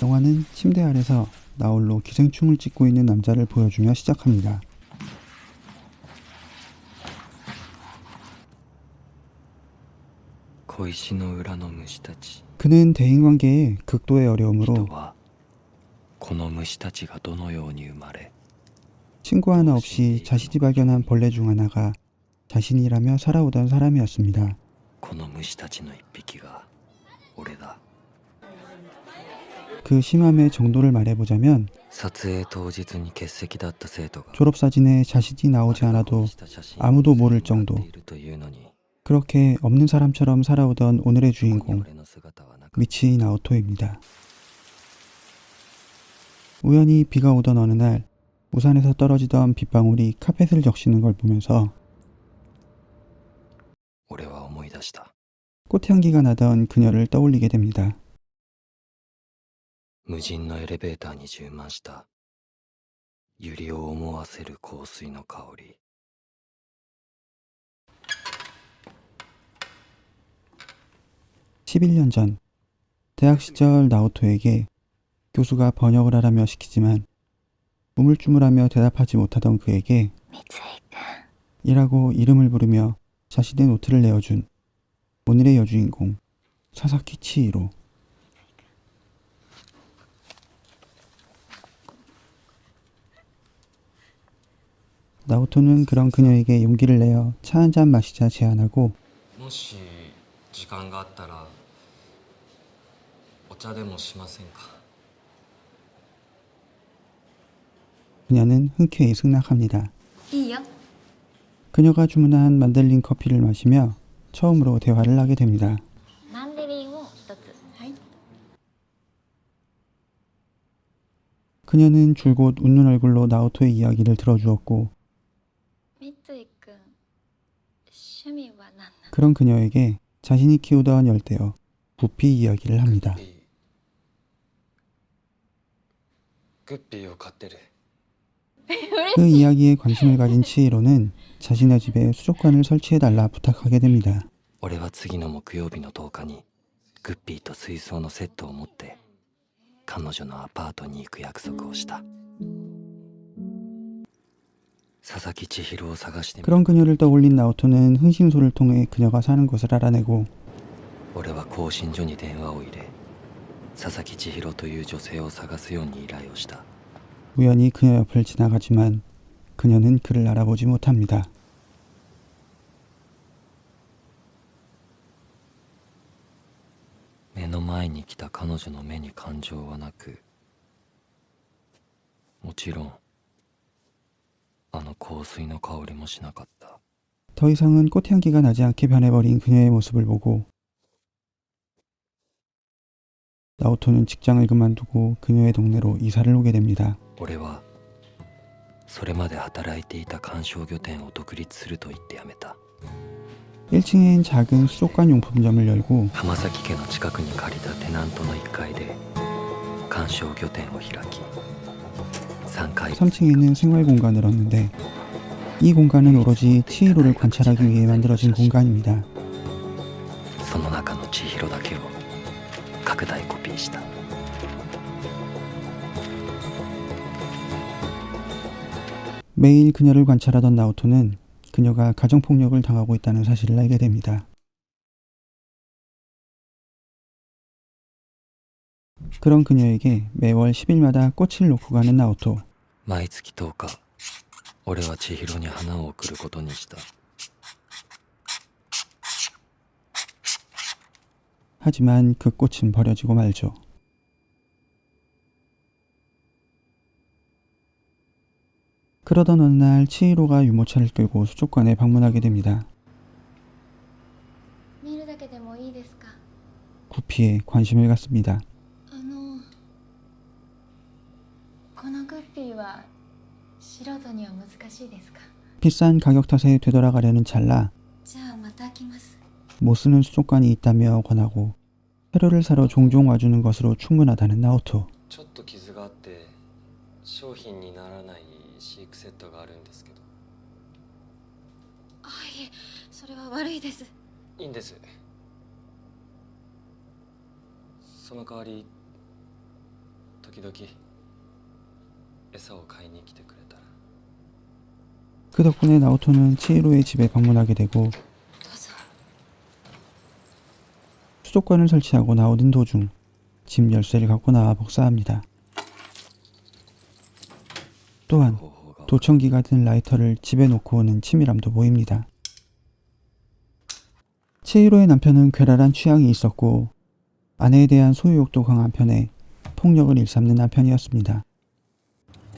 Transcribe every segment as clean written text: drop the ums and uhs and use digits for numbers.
영화는 침대 아래서 나홀로 기생충을 찍고 있는 남자를 보여주며 시작합니다. 그는 대인관계에 극도의 어려움으로 친구 하나 없이 자신이 발견한 벌레 중 하나가 자신이라며 살아오던 사람이었습니다. 그 심함의 정도를 말해보자면 졸업사진에 자신이 나오지 않아도 아무도 모를 정도, 그렇게 없는 사람처럼 살아오던 오늘의 주인공 미치 나오토입니다. 우연히 비가 오던 어느 날 우산에서 떨어지던 빗방울이 카펫을 적시는 걸 보면서 꽃향기가 나던 그녀를 떠올리게 됩니다. 無人のエレベーターに充満した百合を思わせる香水の香り。 11년 전 대학 시절 나오토에게 교수가 번역을 하라며 시키지만 우물쭈물하며 대답하지 못하던 그에게 이라고 이름을 부르며 자신의 노트를 내어준 오늘의 여주인공 사사키 치히로. 나오토는 그런 그녀에게 용기를 내어 차 한잔 마시자 제안하고 もし時間があったらお茶でもしませんか? 그녀는 흔쾌히 승낙합니다. いいよ. 그녀가 주문한 만델린 커피를 마시며 처음으로 대화를 하게 됩니다. マンデリンを一つ. 그녀는 줄곧 웃는 얼굴로 나오토의 이야기를 들어주었고 그런 그녀에게 자신이 키우던 열대어 구피 이야기를 합니다. グッピーを飼ってる. 그 이야기에 관심을 가진 치히로는 자신의 집에 수족관을 설치해달라 부탁하게 됩니다. 俺は次の木曜日の10日にグッピーと水槽のセットを持って彼女のアパートに行く約束をした. 사사키 치히로를 探して 그런 그녀를 떠올린 나오토는 흥신소를 통해 그녀가 사는 곳을 알아내고 俺は更新所に電話を入れ佐々木千尋という女性を探すように依頼をした. 우연히 그녀 옆을 지나가지만 그녀는 그를 알아보지 못합니다. 내の前に来た彼女の目に感情はなくもちろんあの香水の香りもしなかった. 더 이상은 꽃향기가 나지 않게 변해버린 그녀의 모습을 보고 나오토는 직장을 그만두고 그녀의 동네로 이사를 오게 됩니다. 俺はそれまで働いていた観賞魚店を独立すると言って辞めた. 1층엔 작은 수족관 용품점을 열고 浜崎家の近くに借りたテナントの1階で観賞魚店を開き 3층에는 생활 공간을 얻는데 이 공간은 오로지 치히로를 관찰하기 위해 만들어진 공간입니다. その中の千尋だけを拡大コピーした. 매일 그녀를 관찰하던 나오토는 그녀가 가정폭력을 당하고 있다는 사실을 알게 됩니다. 그런 그녀에게 매월 10일마다 꽃을 놓고 가는 나오토. 毎月10日俺は千尋に花を贈ることにした. 하지만 그 꽃은 버려지고 말죠. 그러던 어느 날 치히로가 유모차를 끌고 수족관에 방문하게 됩니다. 구피에 관심을 갖습니다. 비싼 가격 탓에 되돌아가려는 찰나 못 쓰는 수족관이 있다며 권하고 회로를 사러 종종 와주는 것으로 충분하다는 나오토. ちょっと傷があって商品にならない飼育セットがあるんですけど. いえ、それは悪いです。いいんです。 その代わり時々餌を買いに来てくれたら。 그 덕분에 나오토는 치히로의 집에 방문하게 되고 どうぞ。 수족관을 설치하고 나오던 도중 집 열쇠를 갖고 나와 복사합니다. 또한 도청기가 든 라이터를 집에 놓고 오는 치밀함도 보입니다. 치히로의 남편은 괴랄한 취향이 있었고 아내에 대한 소유욕도 강한 편에 폭력을 일삼는 남편이었습니다.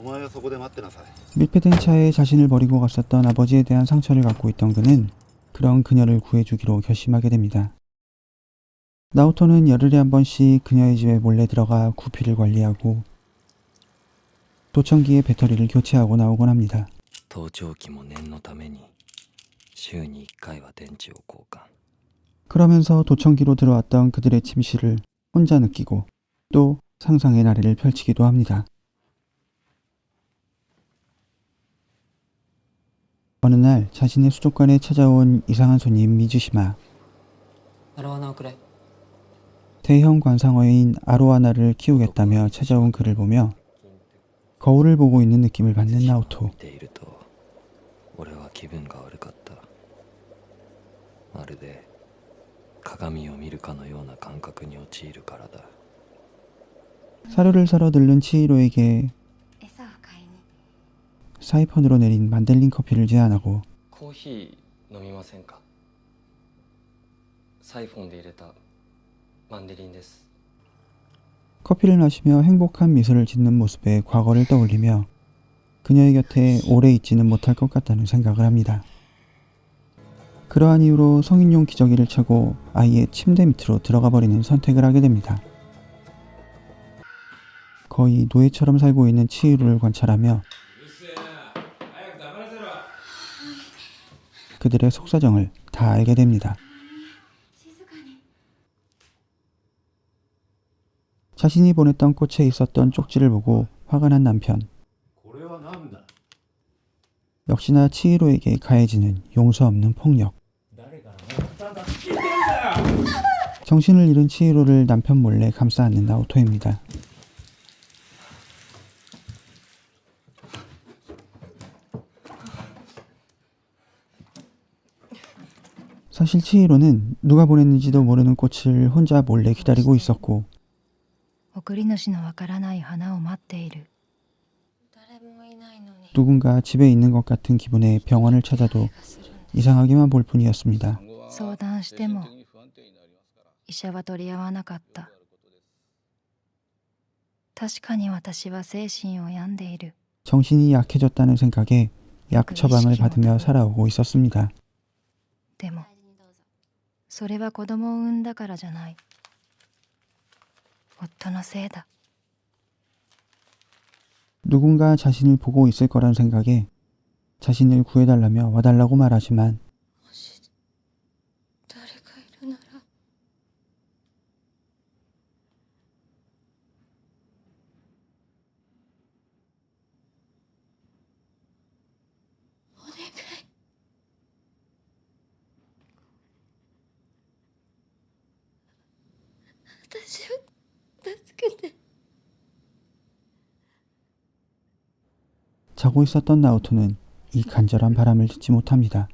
お前はそこで待ってなさい。 밀폐된 차에 자신을 버리고 갔었던 아버지에 대한 상처를 갖고 있던 그는 그런 그녀를 구해주기로 결심하게 됩니다. 나오토는 열흘에 한 번씩 그녀의 집에 몰래 들어가 구피를 관리하고 도청기의 배터리를 교체하고 나오곤 합니다. 盗聴器も念のために週に1回は電池を交換。 그러면서 도청기로 들어왔던 그들의 침실을 혼자 느끼고 또 상상의 나래를 펼치기도 합니다. 어느 날 자신의 수족관에 찾아온 이상한 손님 미즈시마. アロワナをくれ。 대형 관상어인 아로하나를 키우겠다며 찾아온 그를 보며 거울을 보고 있는 느낌을 받는 나오토. 見ていると俺は気分が悪かった。まるで鏡を見るかのような感覚に陥るからだ。 사료를 사러 들른 치히로에게 餌を買いに。 사이펀으로 내린 만델린 커피를 제안하고 コーヒー飲みませんか。サイフォンで入れたマンデリンです。 커피를 마시며 행복한 미소를 짓는 모습에 과거를 떠올리며 그녀의 곁에 오래 있지는 못할 것 같다는 생각을 합니다. 그러한 이유로 성인용 기저귀를 차고 아예 침대 밑으로 들어가 버리는 선택을 하게 됩니다. 거의 노예처럼 살고 있는 치히로를 관찰하며 그들의 속사정을 다 알게 됩니다. 静かに。 자신이 보냈던 꽃에 있었던 쪽지를 보고 화가 난 남편. これは何だ。 역시나 치히로에게 가해지는 용서 없는 폭력. 誰からもらったんだって聞いてんだよ。 정신을 잃은 치히로를 남편 몰래 감싸 안는 나오토입니다. 사실 치히로는 누가 보냈는지도 모르는 꽃을 혼자 몰래 기다리고 있었고 送り主のわからない花を待っている。誰もいないのに。 누군가 집에 있는 것 같은 기분에 병원을 찾아도 がするんだ。 이상하게만 볼 뿐이었습니다. 相談しても医者は取り合わなかった。確かに私は精神を病んでいる。 정신이 약해졌다는 생각에 약 처방을 받으며 살아오고 있었습니다. でも大事にどうぞ。それは子供を産んだからじゃない。夫のせいだ。 누군가 자신을 보고 있을 거란 생각에 자신을 구해달라며 와달라고 말하지만 もし誰かいるなら。お願い。私を助けて。 자고 있었던 나오토는 이 간절한 바람을 듣지 못합니다.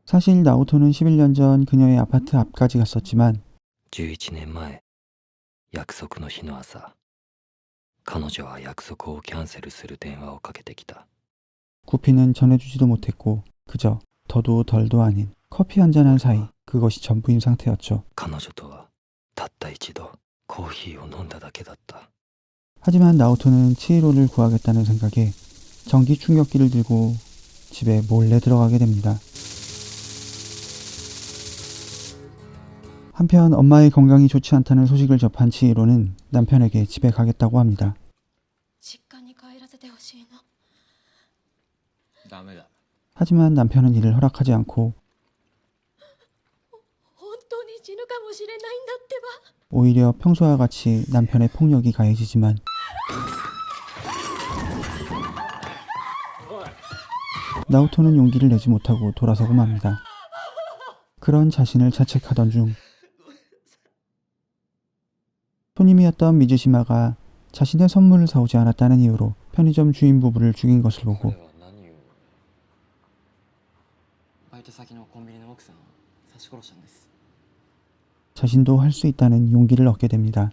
사실 나오토는 11년 전 그녀의 아파트 앞까지 갔었지만 11年前、約束の日の朝、彼女は約束をキャンセルする電話をかけてきた。 구피는 전해주지도 못했고 그저 더도 덜도 아닌 커피 한잔한 사이 그것이 전부인 상태였죠. 彼女とはたった一度コーヒーを飲んだだけだった。 하지만 나오토는 치히로를 구하겠다는 생각에 전기 충격기를 들고 집에 몰래 들어가게 됩니다. 한편 엄마의 건강이 좋지 않다는 소식을 접한 치히로는 남편에게 집에 가겠다고 합니다. 実家に帰らせてほしいの。ダメだ。 하지만 남편은 이를 허락하지 않고 本当に死ぬかもしれないんだってば。 오히려 평소와 같이 남편의 폭력이 가해지지만 나오토는 용기를 내지 못하고 돌아서고 맙니다. 그런 자신을 자책하던 중 손님이었던 미즈시마가 자신의 선물을 사오지 않았다는 이유로 편의점 주인 부부를 죽인 것을 보고 彼は何をバイト先のコンビニの奥さんを刺し殺したんです。 자신도 할 수 있다는 용기를 얻게 됩니다.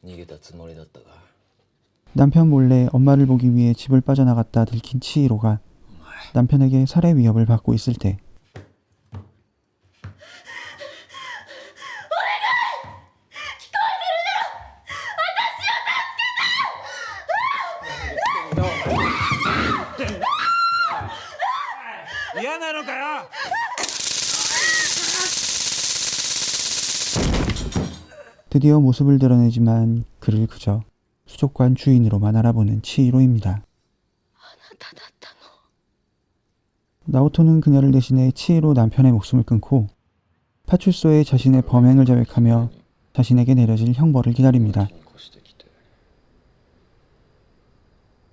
逃げたつもりだったが 남편 몰래 엄마를 보기 위해 집을 빠져나갔다 들킨 치히로가 남편에게 살해 위협을 받고 있을 때 드디어 모습을 드러내지만 그를 그저 수족관 주인으로만 알아보는 치히로입니다. あなただったの。 나오토는 그녀를 대신해 치히로 남편의 목숨을 끊고 파출소에 자신의 범행을 자백하며 자신에게 내려질 형벌을 기다립니다. 引っ越してきて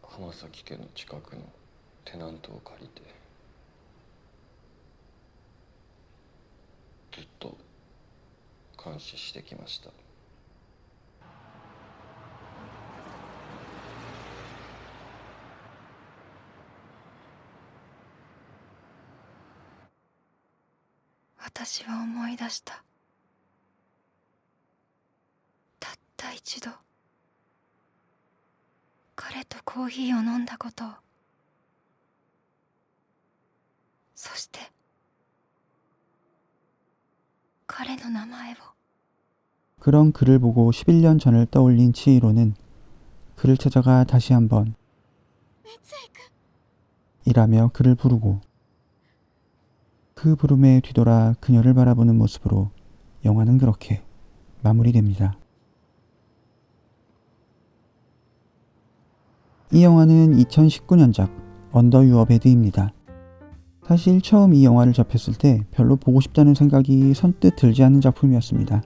浜崎家の近くのテナントを借りてずっと監視してきました。私は思い出した。たった一度彼とコーヒーを飲んだことを。そして彼の名前を。 그런 그를 보고 11년 전을 떠올린 치히로는 그를 찾아가 다시 한번 이라며 그를 부르고 그 부름에 뒤돌아 그녀를 바라보는 모습으로 영화는 그렇게 마무리됩니다. 이 영화는 2019년작 언더 유어 베드입니다. 사실 처음 이 영화를 접했을 때 별로 보고 싶다는 생각이 선뜻 들지 않는 작품이었습니다.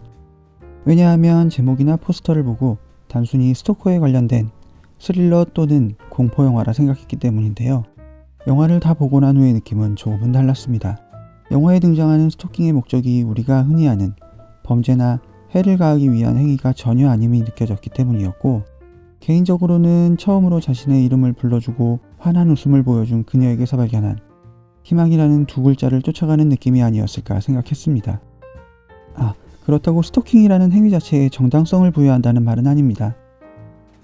왜냐하면 제목이나 포스터를 보고 단순히 스토커에 관련된 스릴러 또는 공포 영화라 생각했기 때문인데요. 영화를 다 보고 난 후의 느낌은 조금은 달랐습니다. 영화에 등장하는 스토킹의 목적이 우리가 흔히 아는 범죄나 해를 가하기 위한 행위가 전혀 아님이 느껴졌기 때문이었고, 개인적으로는 처음으로 자신의 이름을 불러주고 환한 웃음을 보여준 그녀에게서 발견한 희망이라는 두 글자를 쫓아가는 느낌이 아니었을까 생각했습니다. 그렇다고 스토킹이라는 행위 자체에 정당성을 부여한다는 말은 아닙니다.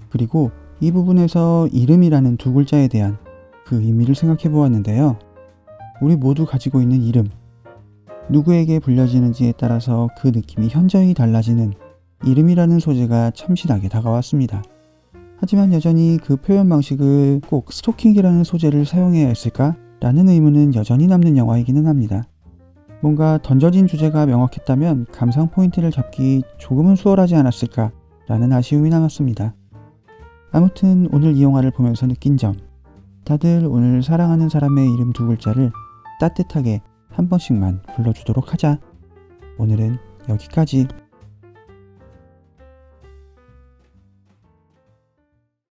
그리고 이 부분에서 이름이라는 두 글자에 대한 그 의미를 생각해 보았는데요. 우리 모두 가지고 있는 이름, 누구에게 불려지는지에 따라서 그 느낌이 현저히 달라지는 이름이라는 소재가 참신하게 다가왔습니다. 하지만 여전히 그 표현 방식을 꼭 스토킹이라는 소재를 사용해야 했을까? 라는 의문은 여전히 남는 영화이기는 합니다. 뭔가 던져진 주제가 명확했다면 감상 포인트를 잡기 조금은 수월하지 않았을까? 라는 아쉬움이 남았습니다. 아무튼 오늘 이 영화를 보면서 느낀 점, 다들 오늘 사랑하는 사람의 이름 두 글자를 따뜻하게 한 번씩만 불러주도록 하자. 오늘은 여기까지.